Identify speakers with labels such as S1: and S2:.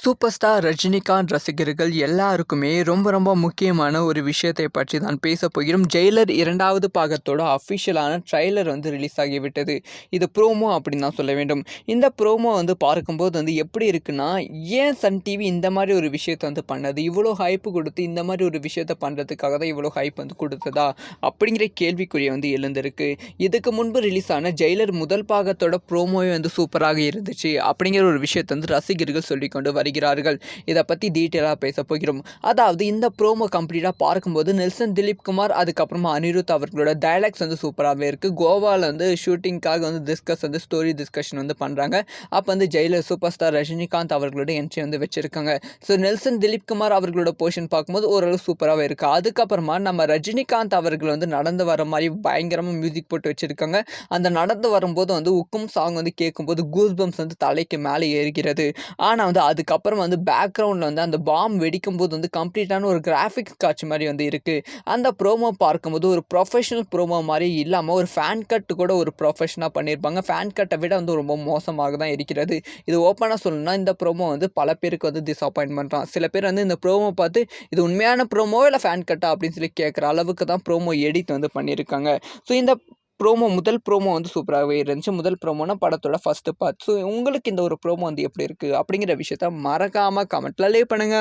S1: Super star Rajinikanth ரசிகர்கள் எல்லாருக்குமே ரொம்ப ரொம்ப முக்கியமான ஒரு விஷயத்தை பற்றி தான் பேச போகிறோம். ஜெயிலர் 2வது பாகத்தோட அஃபிஷியலான ட்ரைலர் ரிலீஸ் ஆகிவிட்டது. இது ப்ரோமோ அப்படின்னு தான் சொல்ல வேண்டும். இந்த ப்ரோமோ பார்க்கும்போது எப்படி இருக்குன்னா, ஏன் சன் டிவி இந்த மாதிரி ஒரு விஷயத்தை பண்ணது, இவ்வளோ ஹைப்பு கொடுத்து இந்த மாதிரி ஒரு விஷயத்தை பண்ணுறதுக்காக தான் இவ்வளோ ஹைப் கொடுத்ததா அப்படிங்கிற கேள்விக்குறியை எழுந்திருக்கு. இதுக்கு முன்பு ரிலீஸ் ஆன ஜெயிலர் முதல் பாகத்தோட ப்ரோமோவே சூப்பராக இருந்துச்சு அப்படிங்கிற ஒரு விஷயத்தை ரசிகர்கள் சொல்லிக்கொண்டு வருகிறார்கள். இதை பற்றி டீட்டெயிலாக பேச போகிறோம். அதாவது இந்த ப்ரோமோ கம்ப்ளீட்டாக பார்க்கும்போது நெல்சன் திலீப் குமார் அதுக்கப்புறமா அனிருத் அவர்களோட டைலாக்ஸ் கோவாவில் இருக்குது. கோவாவில் ஷூட்டிங்காக ஸ்டோரி டிஸ்கஷன் பண்ணுறாங்க. அப்போ ஜெயிலர் சூப்பர் ஸ்டார் ரஜினிகாந்த் அவர்களோட என்ட்ரி வச்சிருக்காங்க. ஸோ நெல்சன் திலீப் குமார் அவர்களோட போர்ஷன் பார்க்கும்போது ஓரளவு சூப்பராகவே இருக்குது. அதுக்கப்புறமா நம்ம ரஜினிகாந்த் அவர்கள் நடந்து வர மாதிரி பயங்கரமாக மியூசிக் போட்டு வச்சிருக்காங்க. அந்த நடந்து வரும்போது உக்கும் சாங் கேட்கும்போது கூஸ் பம்ப்ஸ் தலைக்கு மேலே ஏறுகிறது. ஆனால் அதுக்கப்புறம் பேக்ரவுண்டில் அந்த பாம் வெடிக்கும் போது கம்ப்ளீட்டான ஒரு கிராஃபிக்ஸ் காட்சி மாதிரி இருக்குது. அந்த ப்ரோமோ பார்க்கும்போது ஒரு ப்ரொஃபஷனல் ப்ரோமோ மாதிரி இல்லாமல் ஒரு ஃபேன் கட் கூட ஒரு ப்ரொஃபஷனாக பண்ணியிருப்பாங்க. ஃபேன் கட்டை விட ரொம்ப மோசமாக தான் இருக்கிறது. இது ஓப்பனாக சொல்லணும்னா இந்த ப்ரோமோ பல பேருக்கு டிசப்பாயின்ட் தான். சில பேர் இந்த ப்ரோமோ பார்த்து இது உண்மையான ப்ரோமோ இல்லை ஃபேன் கட்டா அப்படின்னு சொல்லி கேட்குற அளவுக்கு தான் ப்ரோமோ எடிட் பண்ணியிருக்காங்க. ஸோ இந்த முதல் ப்ரோமோ சூப்பராகவே இருந்துச்சு. முதல் ப்ரோமோனா படத்தோட ஃபர்ஸ்ட் பார்ட். ஸோ உங்களுக்கு இந்த ஒரு ப்ரோமோ எப்படி இருக்குது அப்படிங்கிற விஷயத்த மறக்காமல் கமெண்ட்டில் லீவ் பண்ணுங்கள்.